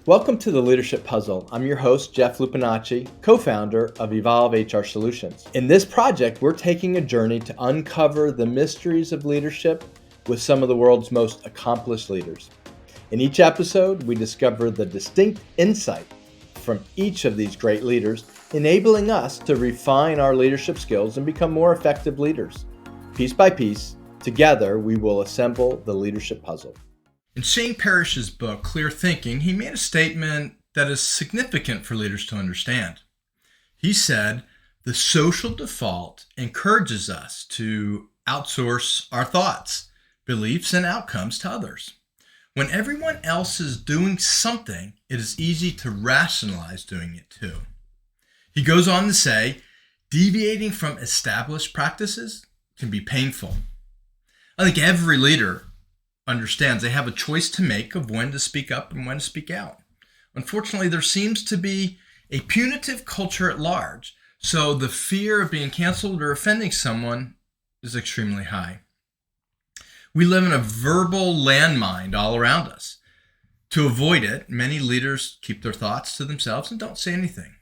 Welcome to the Leadership Puzzle. I'm your host, Jeff Lupinacci, co-founder of Evolve HR Solutions. In this project, we're taking a journey to uncover the mysteries of leadership with some of the world's most accomplished leaders. In each episode, we discover the distinct insight from each of these great leaders, enabling us to refine our leadership skills and become more effective leaders. Piece by piece, together, we will assemble the leadership puzzle. In Shane Parrish's book, Clear Thinking, he made a statement that is significant for leaders to understand. He said, the social default encourages us to outsource our thoughts, beliefs, and outcomes to others. When everyone else is doing something, it is easy to rationalize doing it too. He goes on to say, deviating from established practices can be painful. I think every leader understands they have a choice to make of when to speak up and when to speak out. Unfortunately, there seems to be a punitive culture at large, so the fear of being canceled or offending someone is extremely high. We live in a verbal landmine all around us. To avoid it, many leaders keep their thoughts to themselves and don't say anything.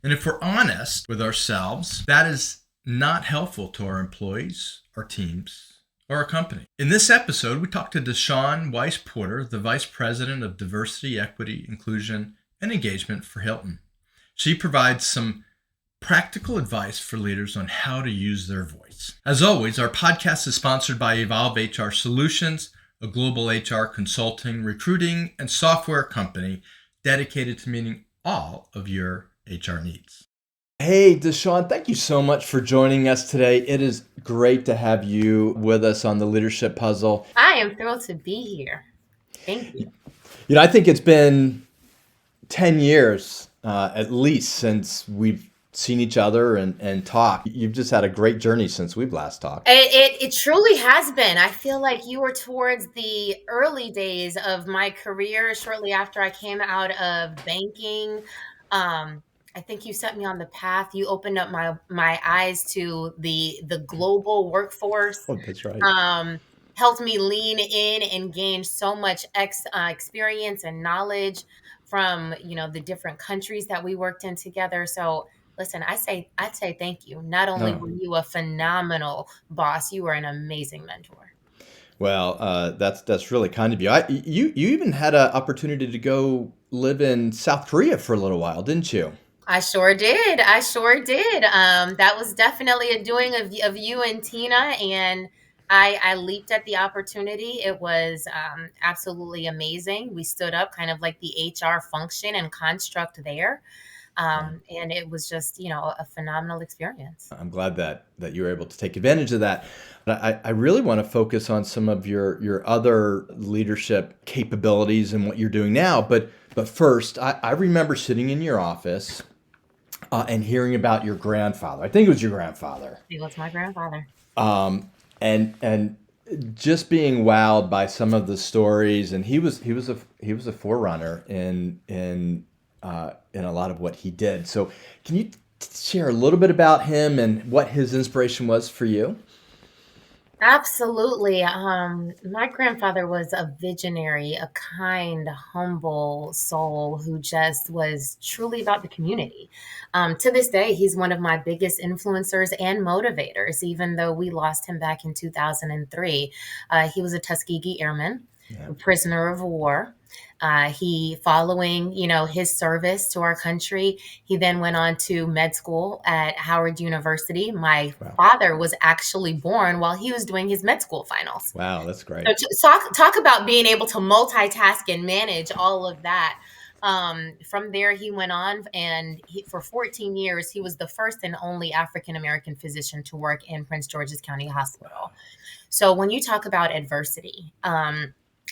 And if we're honest with ourselves, that is not helpful to our employees, our teams, or a company. In this episode, we talked to DeShaun Wise Porter, the Vice President of Diversity, Equity, Inclusion, and Engagement for Hilton. She provides some practical advice for leaders on how to use their voice. As always, our podcast is sponsored by Evolve HR Solutions, a global HR consulting, recruiting, and software company dedicated to meeting all of your HR needs. Hey, DeShaun, thank you so much for joining us today. It is great to have you with us on the Leadership Puzzle. I am thrilled to be here. Thank you. You know, I think it's been 10 years at least since we've seen each other and talked. You've just had a great journey since we've last talked. It truly has been. I feel like you were towards the early days of my career, shortly after I came out of banking. I think you set me on the path. You opened up my eyes to the global workforce. Oh, that's right. Helped me lean in and gain so much experience and knowledge from the different countries that we worked in together. So listen, I'd say thank you. Not only were you a phenomenal boss, you were an amazing mentor. Well, that's really kind of you. You even had an opportunity to go live in South Korea for a little while, didn't you? I sure did. That was definitely a doing of you and Tina, and I leaped at the opportunity. It was absolutely amazing. We stood up kind of like the HR function and construct there. And it was just, a phenomenal experience. I'm glad that you were able to take advantage of that. But I really want to focus on some of your other leadership capabilities and what you're doing now. But first, I remember sitting in your office and hearing about your grandfather. I think it was your grandfather. It was my grandfather. And just being wowed by some of the stories. And he was a forerunner in a lot of what he did. So can you share a little bit about him and what his inspiration was for you? Absolutely. My grandfather was a visionary, a kind, humble soul who just was truly about the community. To this day, he's one of my biggest influencers and motivators, even though we lost him back in 2003. He was a Tuskegee Airman, a prisoner of war. He, following, his service to our country, he then went on to med school at Howard University. My father was actually born while he was doing his med school finals. Wow, that's great. So talk about being able to multitask and manage all of that. From there, he went on and for 14 years, he was the first and only African-American physician to work in Prince George's County Hospital. So when you talk about adversity,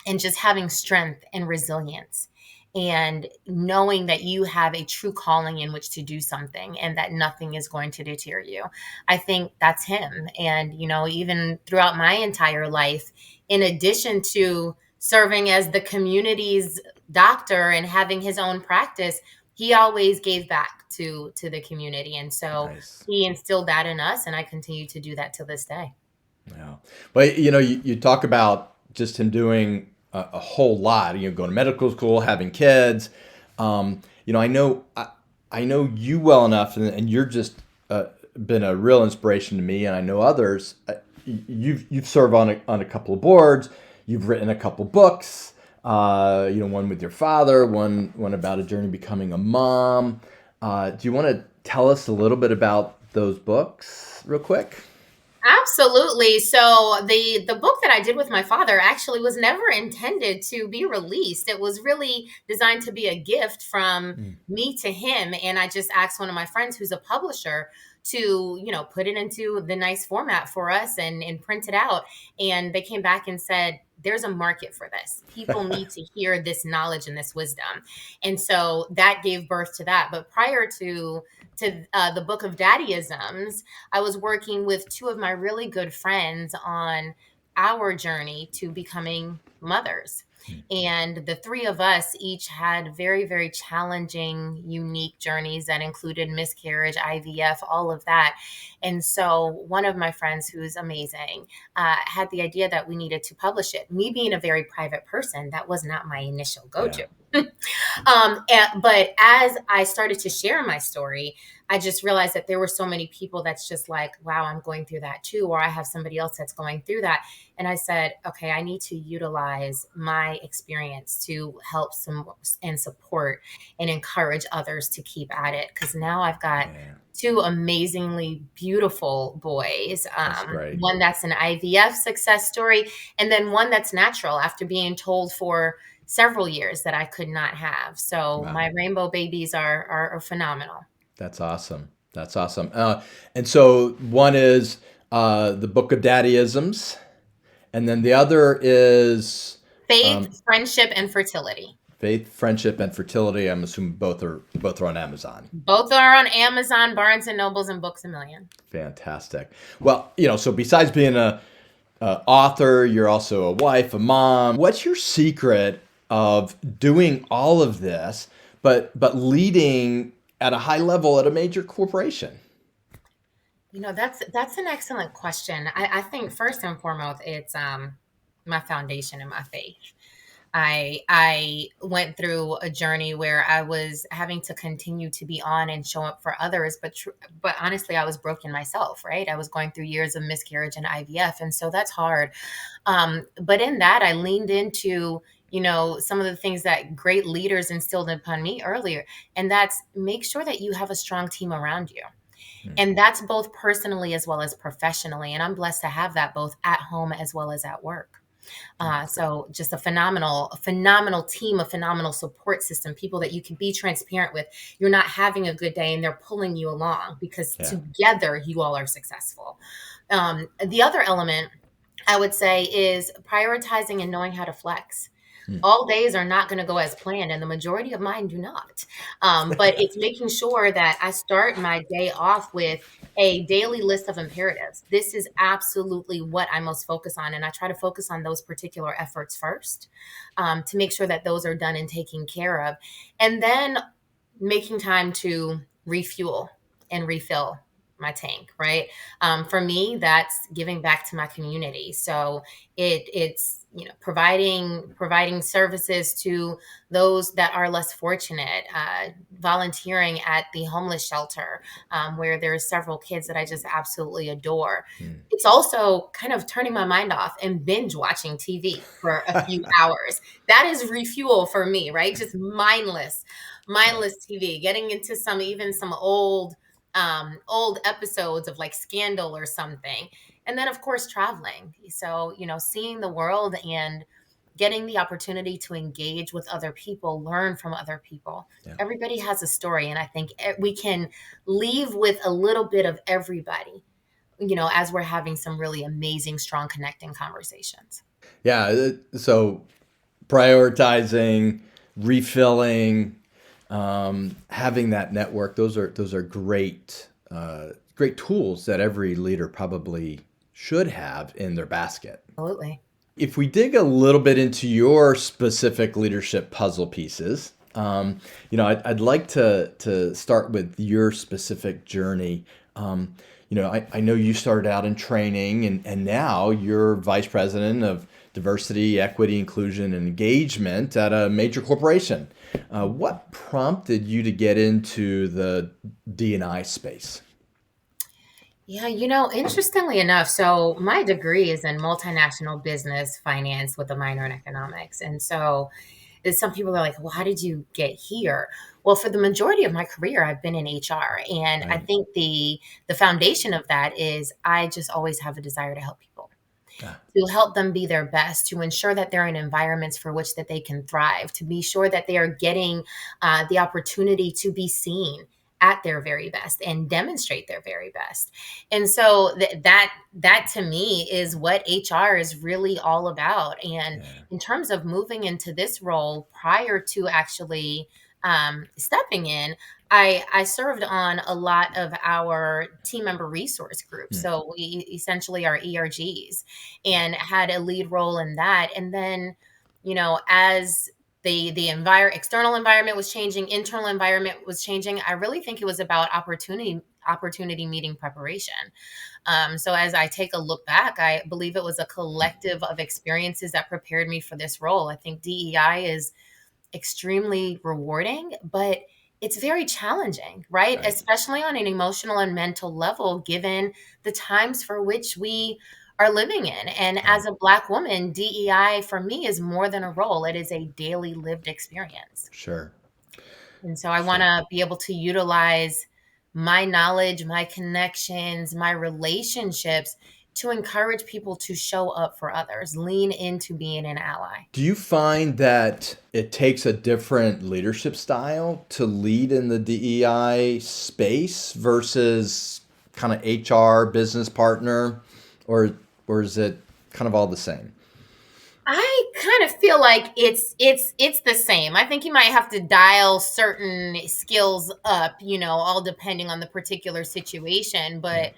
and just having strength and resilience and knowing that you have a true calling in which to do something and that nothing is going to deter you. I think that's him. And, even throughout my entire life, in addition to serving as the community's doctor and having his own practice, he always gave back to the community. And so He instilled that in us, and I continue to do that to this day. Yeah. But, you talk about just him doing a whole lot. Going to medical school, having kids. I know you well enough, and you're just been a real inspiration to me, and I know others. You've served on a couple of boards. You've written a couple books. One with your father, one about a journey becoming a mom. Do you want to tell us a little bit about those books real quick? Absolutely. So the book that I did with my father actually was never intended to be released. It was really designed to be a gift from me to him. And I just asked one of my friends who's a publisher to, put it into the nice format for us and print it out. And they came back and said, there's a market for this. People need to hear this knowledge and this wisdom. And so that gave birth to that. But prior to the book of Daddyisms, I was working with two of my really good friends on our journey to becoming mothers. And the three of us each had very, very challenging, unique journeys that included miscarriage, IVF, all of that. And so one of my friends, who's amazing, had the idea that we needed to publish it. Me being a very private person, that was not my initial go-to. Yeah. But as I started to share my story, I just realized that there were so many people that's just like, wow, I'm going through that too, or I have somebody else that's going through that. And I said, okay, I need to utilize my experience to help and support and encourage others to keep at it. Because now I've got two amazingly beautiful boys. One that's an IVF success story, and then one that's natural after being told for several years that I could not have. So my rainbow babies are phenomenal. That's awesome. That's awesome. And so one is the Book of Daddyisms, and then the other is Faith, Friendship, and Fertility. Faith, Friendship, and Fertility. I'm assuming both are on Amazon. Both are on Amazon, Barnes and Nobles, and Books a Million. Fantastic. Well, so besides being a author, you're also a wife, a mom. What's your secret of doing all of this, but leading at a high level at a major corporation? That's an excellent question. I think first and foremost, it's my foundation and my faith. I went through a journey where I was having to continue to be on and show up for others, but honestly, I was broken myself, right? I was going through years of miscarriage and IVF, and so that's hard. But in that, I leaned into some of the things that great leaders instilled upon me earlier. And that's make sure that you have a strong team around you. And that's both personally as well as professionally. And I'm blessed to have that both at home as well as at work. So just a phenomenal team, a phenomenal support system, people that you can be transparent with. You're not having a good day and they're pulling you along because together you all are successful. The other element I would say is prioritizing and knowing how to flex. All days are not going to go as planned, and the majority of mine do not. But it's making sure that I start my day off with a daily list of imperatives. This is absolutely what I most focus on, and I try to focus on those particular efforts first to make sure that those are done and taken care of. And then making time to refuel and refill my tank, right? For me, that's giving back to my community. So it's providing services to those that are less fortunate, volunteering at the homeless shelter, where there are several kids that I just absolutely adore. It's also kind of turning my mind off and binge watching TV for a few hours. That is refuel for me, right? Just mindless TV, getting into some old episodes of like Scandal or something. And then of course, traveling. So, seeing the world and getting the opportunity to engage with other people, learn from other people. Yeah. Everybody has a story. And I think we can leave with a little bit of everybody, as we're having some really amazing, strong connecting conversations. Yeah. So prioritizing, refilling, having that network, those are great tools that every leader probably should have in their basket. Absolutely. If we dig a little bit into your specific leadership puzzle pieces, I'd like to start with your specific journey. I know you started out in training and now you're vice president of diversity, equity, inclusion, and engagement at a major corporation. What prompted you to get into the D&I space? Yeah, interestingly enough, so my degree is in multinational business finance with a minor in economics. And so some people are like, well, how did you get here? Well, for the majority of my career, I've been in HR. And I Right. think the foundation of that is I just always have a desire to help people, Ah, to help them be their best, to ensure that they're in environments for which that they can thrive, to be sure that they are getting the opportunity to be seen at their very best and demonstrate their very best. And so that to me is what HR is really all about. And yeah. in terms of moving into this role prior to actually stepping in, I served on a lot of our team member resource groups. Hmm. So we essentially are ERGs and had a lead role in that. And then, as the external environment was changing, internal environment was changing, I really think it was about opportunity meeting preparation. So as I take a look back, I believe it was a collective of experiences that prepared me for this role. I think DEI is extremely rewarding, but it's very challenging, right? Right. Especially on an emotional and mental level, given the times for which we are living in. And Right. as a Black woman, DEI for me is more than a role, it is a daily lived experience. Sure. And so I want Sure. to be able to utilize my knowledge, my connections, my relationships to encourage people to show up for others, lean into being an ally. Do you find that it takes a different leadership style to lead in the DEI space versus kind of HR business partner, or is it kind of all the same? I kind of feel like it's the same. I think you might have to dial certain skills up, all depending on the particular situation. Yeah. But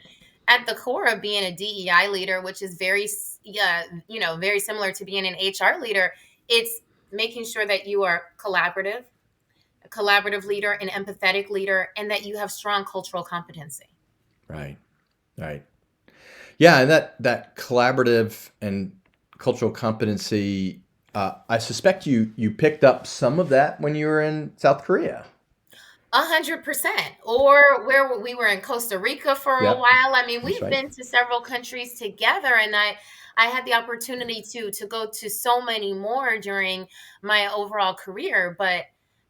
at the core of being a DEI leader, which is very similar to being an HR leader, it's making sure that you are a collaborative leader, an empathetic leader, and that you have strong cultural competency. Right. Right. Yeah, and that collaborative and cultural competency, I suspect you picked up some of that when you were in South Korea. 100%. Or where we were in Costa Rica for a Yep, while. I mean, that's we've right. been to several countries together, and I had the opportunity to go to so many more during my overall career. But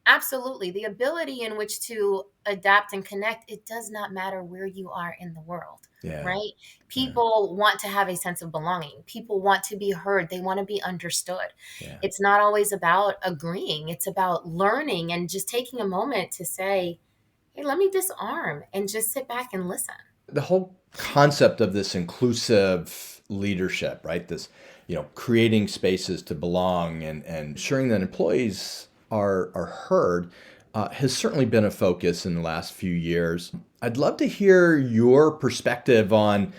absolutely, the ability in which to adapt and connect, it does not matter where you are in the world, Yeah, right? yeah, People want to have a sense of belonging. People want to be heard. They want to be understood. yeah. It's not always about agreeing, it's about learning and just taking a moment to say, hey, let me disarm and just sit back and listen. The whole concept of this inclusive leadership, right? This, creating spaces to belong and ensuring that employees are heard, has certainly been a focus in the last few years. I'd love to hear your perspective on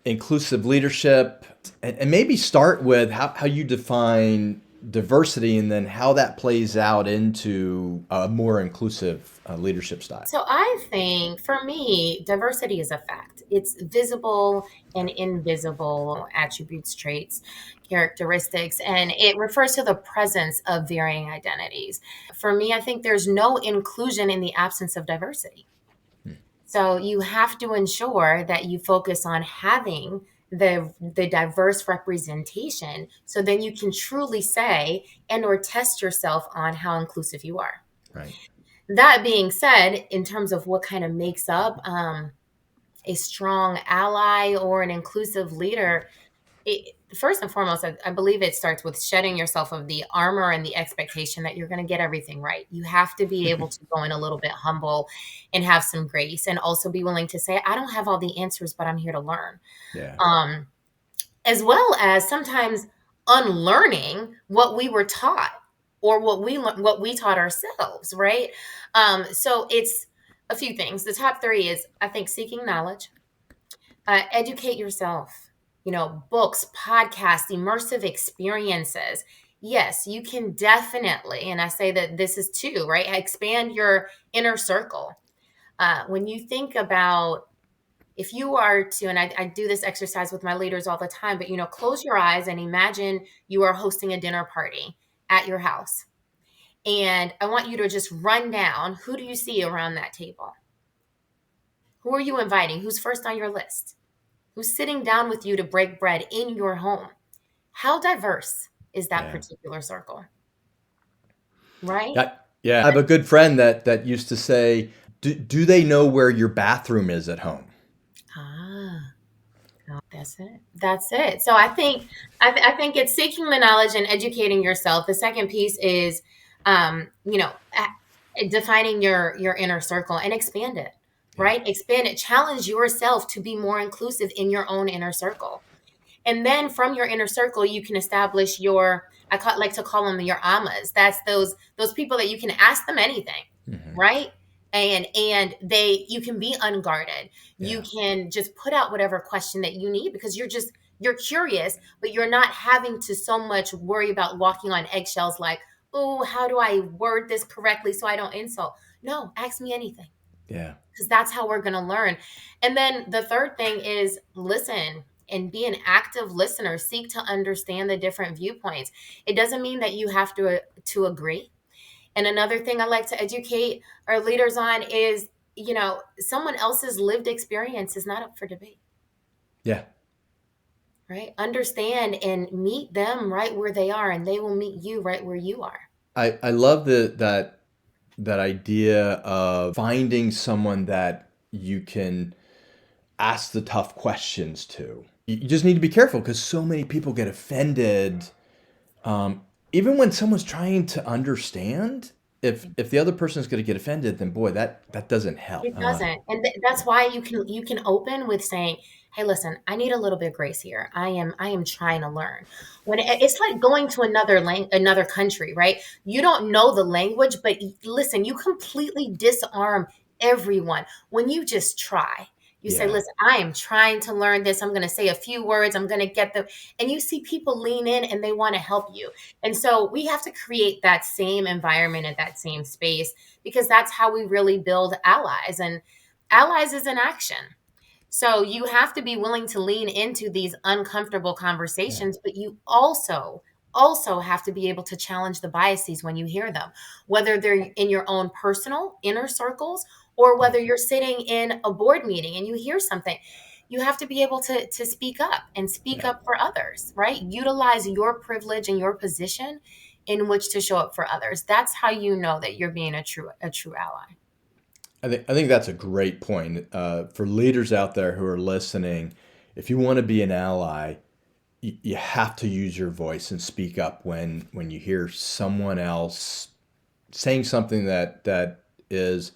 inclusive leadership, and maybe start with how you define diversity and then how that plays out into a more inclusive leadership style. So I think for me, diversity is a fact. It's visible and invisible attributes, traits, characteristics, and it refers to the presence of varying identities. For me, I think there's no inclusion in the absence of diversity. Hmm. So you have to ensure that you focus on having the diverse representation so then you can truly say and or test yourself on how inclusive you are. Right. That being said, in terms of what kind of makes up a strong ally or an inclusive leader, first and foremost, I believe it starts with shedding yourself of the armor and the expectation that you're going to get everything right. You have to be able to go in a little bit humble and have some grace, and also be willing to say, I don't have all the answers, but I'm here to learn. Yeah. Um, as well as sometimes unlearning what we were taught or what we taught ourselves, right? So it's a few things. The top three is, I think, seeking knowledge, educate yourself, books, podcasts, immersive experiences. Yes, you can definitely, and I say that this is too, right? Expand your inner circle. When you think about if you are to, and I do this exercise with my leaders all the time, but close your eyes and imagine you are hosting a dinner party at your house. And I want you to just run down, who do you see around that table? Who are you inviting? Who's first on your list? Who's sitting down with you to break bread in your home? How diverse is that particular circle? Right? Yeah. I have a good friend that used to say, do they know where your bathroom is at home? That's it. So I think it's seeking the knowledge and educating yourself. The second piece is, defining your inner circle and expand it, right? Expand it. Challenge yourself to be more inclusive in your own inner circle. And then from your inner circle, you can establish like to call them your amas. That's those people that you can ask them anything, right? And you can be unguarded. You can just put out whatever question that you need because you're curious, but you're not having to so much worry about walking on eggshells like, oh, how do I word this correctly so I don't insult? No, ask me anything. Yeah. Because that's how we're going to learn. And then the third thing is listen and be an active listener. Seek to understand the different viewpoints. It doesn't mean that you have to agree. And another thing I like to educate our leaders on is, someone else's lived experience is not up for debate. Yeah. Right? Understand and meet them right where they are, and they will meet you right where you are. I love that idea of finding someone that you can ask the tough questions to. You just need to be careful because so many people get offended. Even when someone's trying to understand, if the other person is going to get offended, then boy, that doesn't help. It doesn't. And that's why you can open with saying, hey, listen, I need a little bit of grace here. I am trying to learn. When it's like going to another country, right? You don't know the language, but listen, you completely disarm everyone when you just try. You say, listen, I am trying to learn this. I'm going to say a few words. I'm going to get them. And you see people lean in and they want to help you. And so we have to create that same environment and that same space because that's how we really build allies. And allies is an action. So you have to be willing to lean into these uncomfortable conversations, but you also have to be able to challenge the biases when you hear them, whether they're in your own personal inner circles or whether you're sitting in a board meeting and you hear something. You have to be able to speak up and speak up for others, right? Utilize your privilege and your position in which to show up for others. That's how you know that you're being a true ally. I think that's a great point for leaders out there who are listening. If you want to be an ally, you have to use your voice and speak up when you hear someone else saying something that is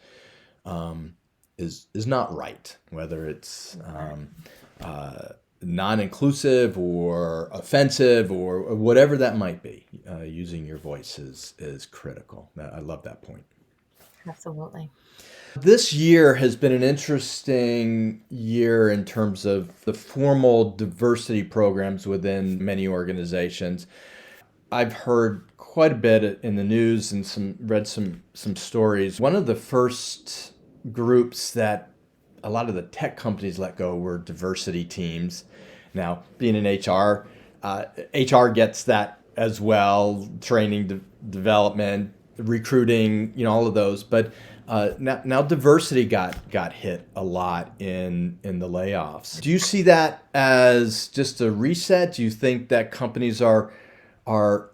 not right, whether it's non-inclusive or offensive or whatever that might be. Using your voice is critical. I love that point. Absolutely. This year has been an interesting year in terms of the formal diversity programs within many organizations. I've heard quite a bit in the news and read some stories. One of the first groups that a lot of the tech companies let go were diversity teams. Now, being in HR, HR gets that as well, training, development, recruiting, all of those. But now diversity got hit a lot in the layoffs. Do you see that as just a reset? Do you think that companies are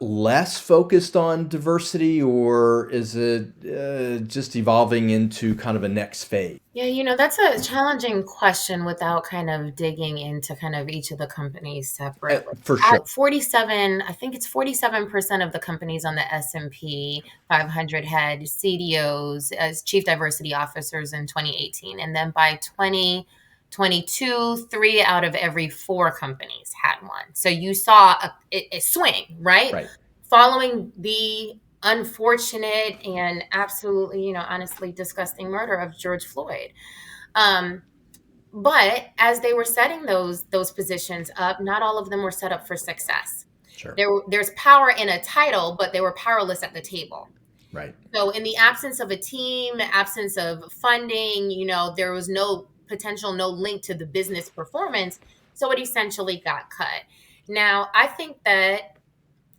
less focused on diversity, or is it just evolving into kind of a next phase? Yeah, that's a challenging question without kind of digging into kind of each of the companies separately. For sure. At 47, I think it's 47% of the companies on the S&P 500 had CDOs as chief diversity officers in 2018. And then by 2022, 3 out of every 4 companies had one. So you saw a swing, right? Following the unfortunate and absolutely, honestly disgusting murder of George Floyd. But as they were setting those positions up, not all of them were set up for success. Sure. There's power in a title, but they were powerless at the table. Right. So in the absence of a team, absence of funding, there was no potential no link to the business performance. So it essentially got cut. Now, I think that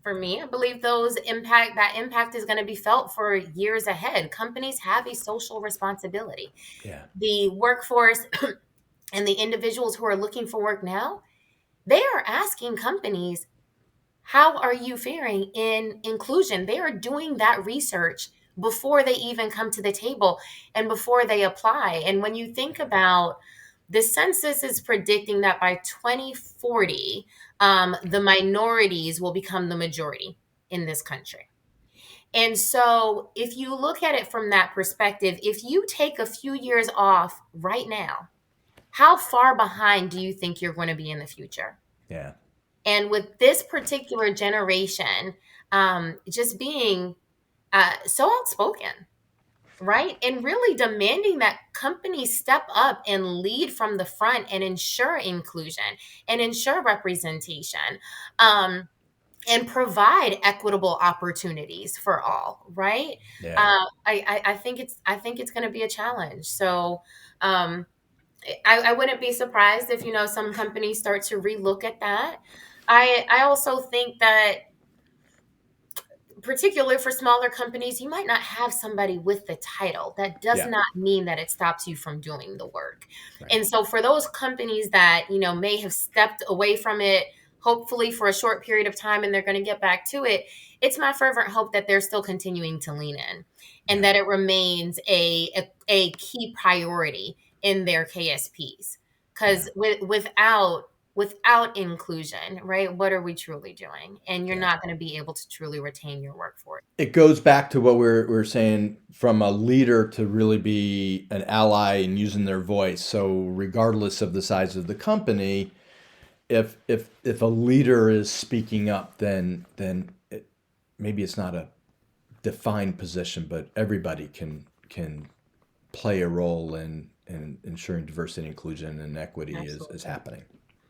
for me, I believe that impact is going to be felt for years ahead. Companies have a social responsibility. Yeah. The workforce and the individuals who are looking for work now, they are asking companies, how are you faring in inclusion? They are doing that research before they even come to the table and before they apply. And when you think about the census is predicting that by 2040, the minorities will become the majority in this country. And so, if you look at it from that perspective, if you take a few years off right now, how far behind do you think you're going to be in the future? Yeah. And with this particular generation, just being so outspoken, right? And really demanding that companies step up and lead from the front and ensure inclusion and ensure representation. And provide equitable opportunities for all, right? Yeah. I think it's going to be a challenge. So I wouldn't be surprised if some companies start to relook at that. I also think that particularly for smaller companies, you might not have somebody with the title. That does Yeah. not mean that it stops you from doing the work. Right. And so for those companies that, may have stepped away from it, hopefully for a short period of time, and they're going to get back to it, it's my fervent hope that they're still continuing to lean in and Yeah. that it remains a key priority in their KSPs. Because without inclusion, right, what are we truly doing? And you're Yeah. not going to be able to truly retain your workforce. It goes back to what we're saying, from a leader to really be an ally and using their voice. So regardless of the size of the company, if a leader is speaking up, then maybe it's not a defined position, but everybody can play a role in ensuring diversity, inclusion, and equity is happening.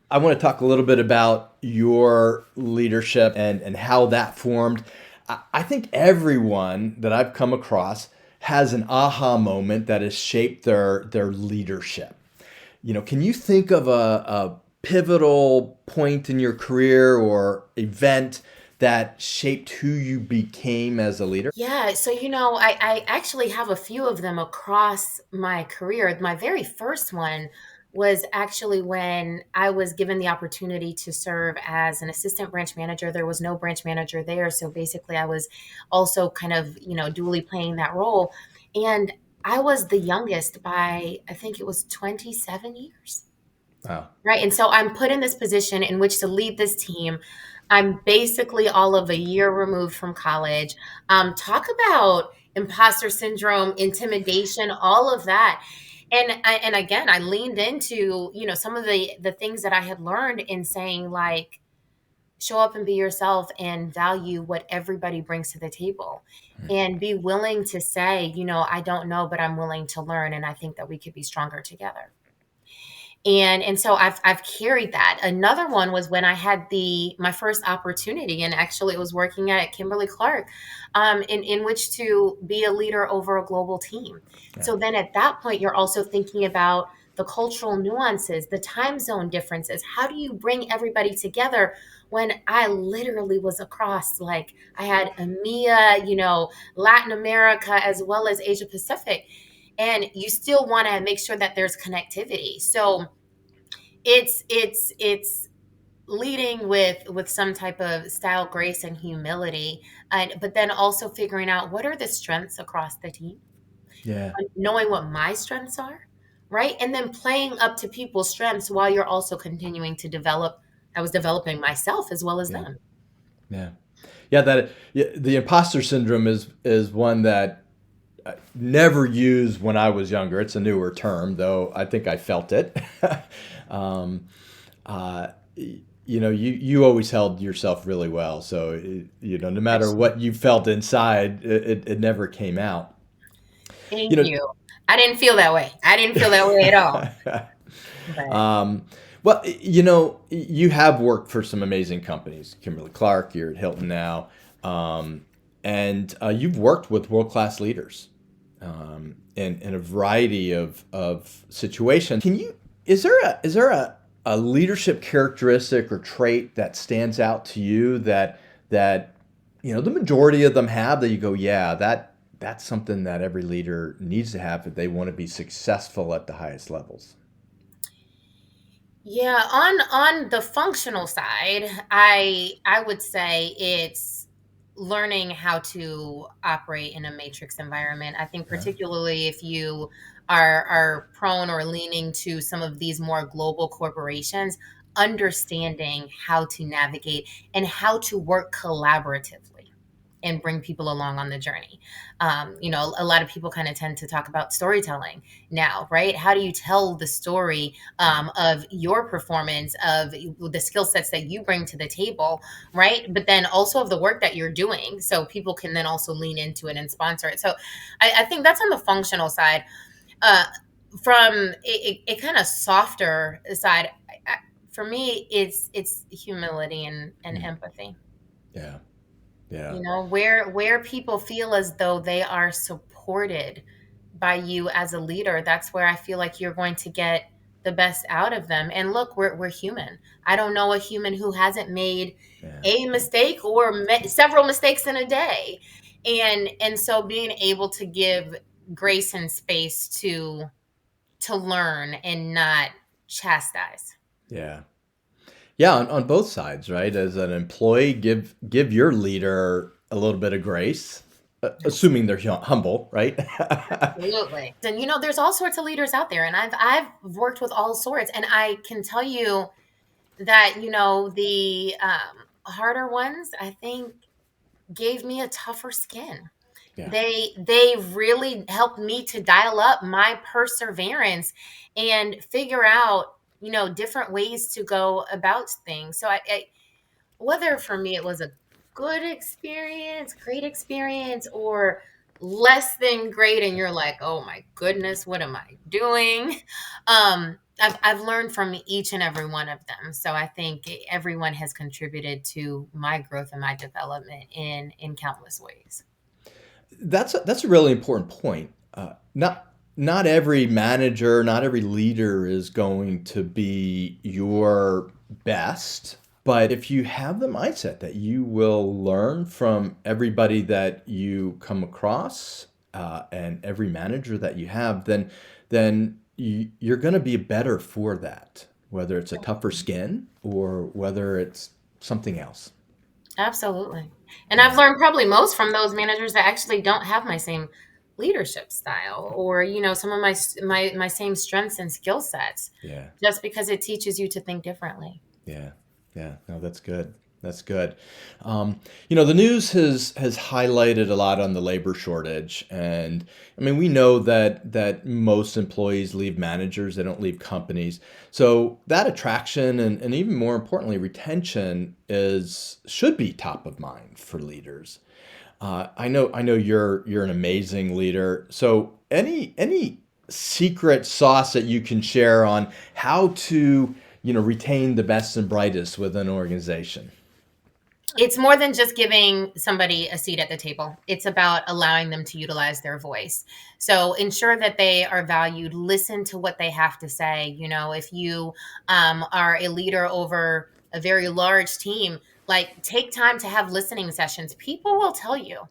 I want to talk a little bit about your leadership and how that formed. I think everyone that I've come across has an aha moment that has shaped their leadership. Can you think of a pivotal point in your career or event that shaped who you became as a leader? Yeah, so I actually have a few of them across my career. My very first one was actually when I was given the opportunity to serve as an assistant branch manager. There was no branch manager there, so basically I was also kind of, dually playing that role. And I was the youngest by, I think it was 27 years. Wow. Right. And so I'm put in this position in which to lead this team. I'm basically all of a year removed from college. Talk about imposter syndrome, intimidation, all of that. And again, I leaned into, some of the things that I had learned in saying, like, show up and be yourself and value what everybody brings to the table and be willing to say, I don't know, but I'm willing to learn. And I think that we could be stronger together. And so I've carried that. Another one was when I had my first opportunity, and actually it was working at Kimberly Clark, in which to be a leader over a global team. Yeah. So then at that point, you're also thinking about the cultural nuances, the time zone differences. How do you bring everybody together when I literally was across, like, I had EMEA, Latin America, as well as Asia Pacific, and you still want to make sure that there's connectivity. So it's leading with some type of style, grace, and humility, but then also figuring out what are the strengths across the team. Yeah. Knowing what my strengths are, right? And then playing up to people's strengths while you're also continuing to develop. I was developing myself as well as them. Yeah. The imposter syndrome is one that I never used when I was younger. It's a newer term, though I think I felt it. You always held yourself really well. So, no matter what you felt inside, it never came out. Thank you. I didn't feel that way. I didn't feel that way at all. Well, you have worked for some amazing companies. Kimberly Clark, you're at Hilton now. And you've worked with world-class leaders. in a variety of situations. Is there a leadership characteristic or trait that stands out to you that the majority of them have, that you go, yeah, that's something that every leader needs to have if they want to be successful at the highest levels? Yeah, on the functional side, I would say it's learning how to operate in a matrix environment. I think Yeah. particularly if you are prone or leaning to some of these more global corporations, understanding how to navigate and how to work collaboratively and bring people along on the journey. A lot of people kind of tend to talk about storytelling now, right? How do you tell the story of your performance, of the skill sets that you bring to the table, right? But then also of the work that you're doing, so people can then also lean into it and sponsor it. So I think that's on the functional side. Uh, from a kind of softer side, for me, it's humility and Mm. empathy. Yeah. Yeah. Where people feel as though they are supported by you as a leader, that's where I feel like you're going to get the best out of them. And look, we're human. I don't know a human who hasn't made Yeah. a mistake or several mistakes in a day. And so being able to give grace and space to learn and not chastise. Yeah. Yeah, on both sides, right? As an employee, give your leader a little bit of grace, assuming they're humble, right? Absolutely. And there's all sorts of leaders out there, and I've worked with all sorts, and I can tell you that the harder ones, I think, gave me a tougher skin. Yeah. They really helped me to dial up my perseverance and figure out different ways to go about things. So whether for me it was a good experience, great experience, or less than great, and you're like, oh my goodness, what am I doing? I've learned from each and every one of them. So I think everyone has contributed to my growth and my development in countless ways. That's a really important point. Not every manager, not every leader is going to be your best, but if you have the mindset that you will learn from everybody that you come across, and every manager that you have, then you're going to be better for that, whether it's a tougher skin or whether it's something else. Absolutely. And I've Yeah. learned probably most from those managers that actually don't have my same leadership style, or some of my same strengths and skill sets, Yeah. just because it teaches you to think differently. Yeah, yeah. No, that's good. That's good. The news has highlighted a lot on the labor shortage, and I mean, we know that most employees leave managers; they don't leave companies. So that attraction and even more importantly, retention is should be top of mind for leaders. I know you're an amazing leader. So any secret sauce that you can share on how to retain the best and brightest within an organization? It's more than just giving somebody a seat at the table. It's about allowing them to utilize their voice. So ensure that they are valued. Listen to what they have to say. If you are a leader over a very large team, like, take time to have listening sessions. People will tell you,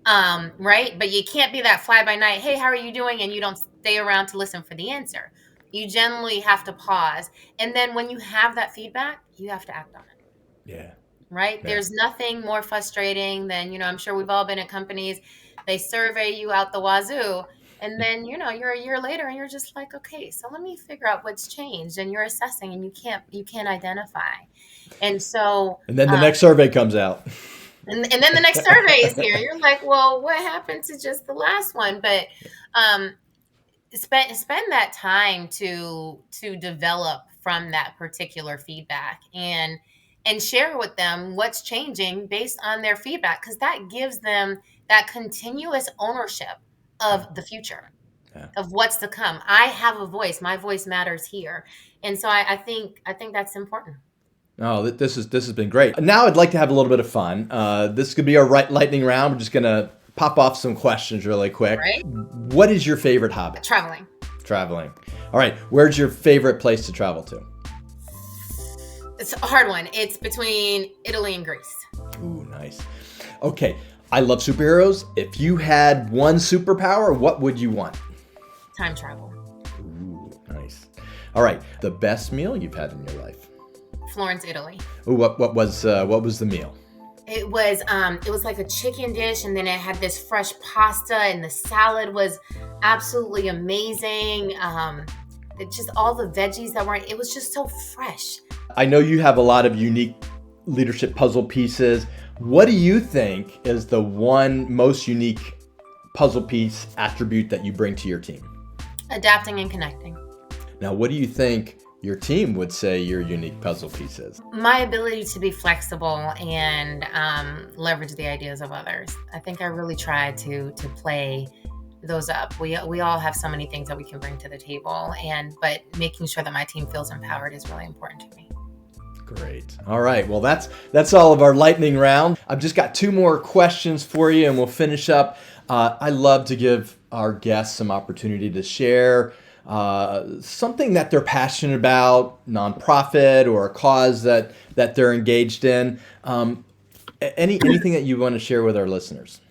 right? But you can't be that fly by night. Hey, how are you doing? And you don't stay around to listen for the answer. You generally have to pause. And then when you have that feedback, you have to act on it. Yeah, Right? yeah, There's nothing more frustrating than, I'm sure we've all been at companies, they survey you out the wazoo, and then, you're a year later and you're just like, okay, so let me figure out what's changed. And you're assessing and you can't identify. And so, and then the next survey comes out. and then the next survey is here. You're like, well, what happened to just the last one? But um, spend that time to develop from that particular feedback, and share with them what's changing based on their feedback, because that gives them that continuous ownership Yeah, of the future, yeah. of what's to come. I have a voice. My voice matters here. And so I think that's important. Oh, this has been great. Now I'd like to have a little bit of fun. This could be our lightning round. We're just gonna pop off some questions really quick. Right. What is your favorite hobby? Traveling. Traveling. All right. Where's your favorite place to travel to? It's a hard one. It's between Italy and Greece. Ooh, nice. Okay. I love superheroes. If you had one superpower, what would you want? Time travel. Ooh, nice. All right. The best meal you've had in your life? Florence, Italy. Ooh, what was the meal? It was like a chicken dish, and then it had this fresh pasta, and the salad was absolutely amazing. Just all the veggies that weren't, it was just so fresh. I know you have a lot of unique leadership puzzle pieces. What do you think is the one most unique puzzle piece attribute that you bring to your team? Adapting and connecting. Now, what do you think your team would say your unique puzzle piece is? My ability to be flexible and leverage the ideas of others. I think I really try to play those up. We all have so many things that we can bring to the table, but making sure that my team feels empowered is really important to me. Great. All right. Well, that's all of our lightning round. I've just got 2 more questions for you, and we'll finish up. I love to give our guests some opportunity to share something that they're passionate about, nonprofit or a cause that they're engaged in. Anything that you want to share with our listeners?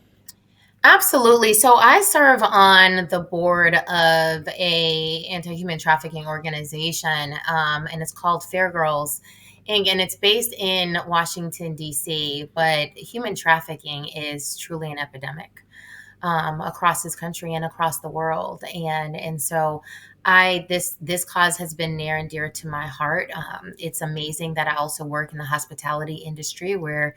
Absolutely. So I serve on the board of a anti-human trafficking organization, and it's called Fair Girls. And it's based in Washington, D.C., but human trafficking is truly an epidemic across this country and across the world. And so this cause has been near and dear to my heart. It's amazing that I also work in the hospitality industry where,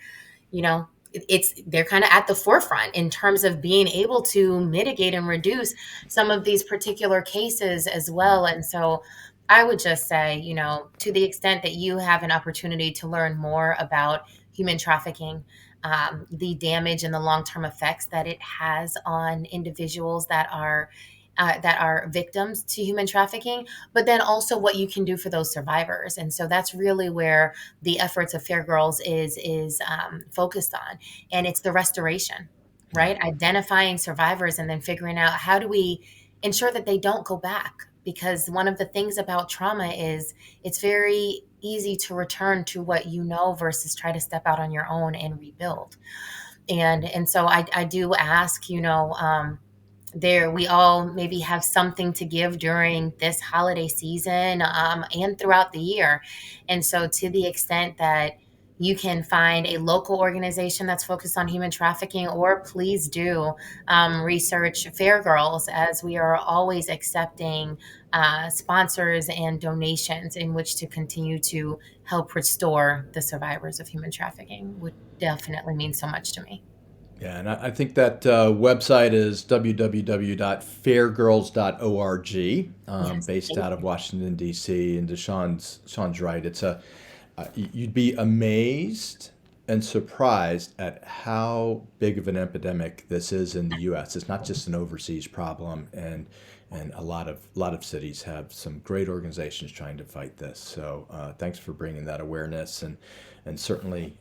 they're kind of at the forefront in terms of being able to mitigate and reduce some of these particular cases as well. And so I would just say, to the extent that you have an opportunity to learn more about human trafficking, the damage and the long-term effects that it has on individuals that are victims to human trafficking, but then also what you can do for those survivors. And so that's really where the efforts of Fair Girls is focused on. And it's the restoration, right? Identifying survivors and then figuring out how do we ensure that they don't go back. Because one of the things about trauma is it's very easy to return to what you know versus try to step out on your own and rebuild. And so I do ask, we all maybe have something to give during this holiday season and throughout the year. And so to the extent that you can find a local organization that's focused on human trafficking, or please do research Fair Girls, as we are always accepting sponsors and donations in which to continue to help restore the survivors of human trafficking. Would definitely mean so much to me. Yeah, and I think that website is www.fairgirls.org, Yes, based out of Washington, D.C. And DeShaun's right. It's you'd be amazed and surprised at how big of an epidemic this is in the U.S. It's not just an overseas problem, and a lot of cities have some great organizations trying to fight this. So thanks for bringing that awareness, and certainly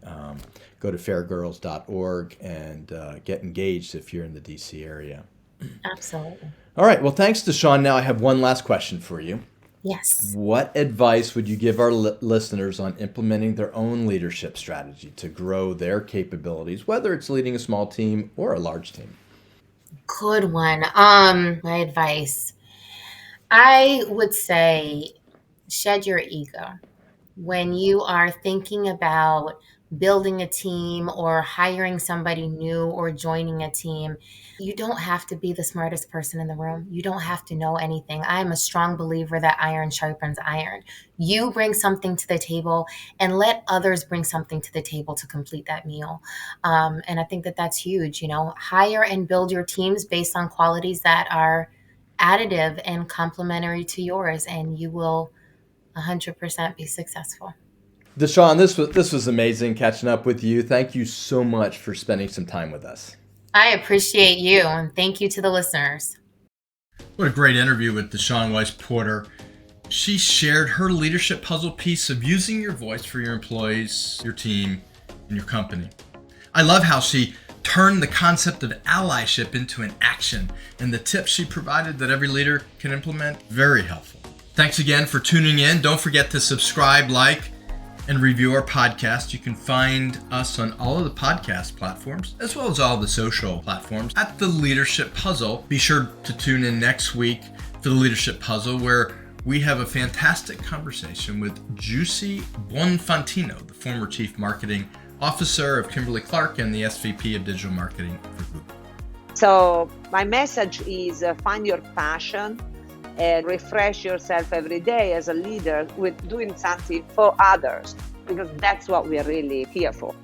go to fairgirls.org and get engaged if you're in the D.C. area. Absolutely. All right. Well, thanks, DeShaun. Now I have one last question for you. Yes. What advice would you give our listeners on implementing their own leadership strategy to grow their capabilities, whether it's leading a small team or a large team? Good one. My advice, I would say, shed your ego. When you are thinking about building a team or hiring somebody new or joining a team, you don't have to be the smartest person in the room. You don't have to know anything. I am a strong believer that iron sharpens iron. You bring something to the table and let others bring something to the table to complete that meal. And I think that that's huge. Hire and build your teams based on qualities that are additive and complementary to yours, and you will 100% be successful. DeShaun, this was amazing catching up with you. Thank you so much for spending some time with us. I appreciate you, and thank you to the listeners. What a great interview with DeShaun Wise Porter. She shared her leadership puzzle piece of using your voice for your employees, your team, and your company. I love how she turned the concept of allyship into an action, and the tips she provided that every leader can implement, very helpful. Thanks again for tuning in. Don't forget to subscribe, like, and review our podcast. You can find us on all of the podcast platforms, as well as all the social platforms at The Leadership Puzzle. Be sure to tune in next week for The Leadership Puzzle, where we have a fantastic conversation with Giussi Buonfantino, the former Chief Marketing Officer of Kimberly Clark and the SVP of Digital Marketing for Google. So my message is find your passion and refresh yourself every day as a leader with doing something for others, because that's what we are really here for.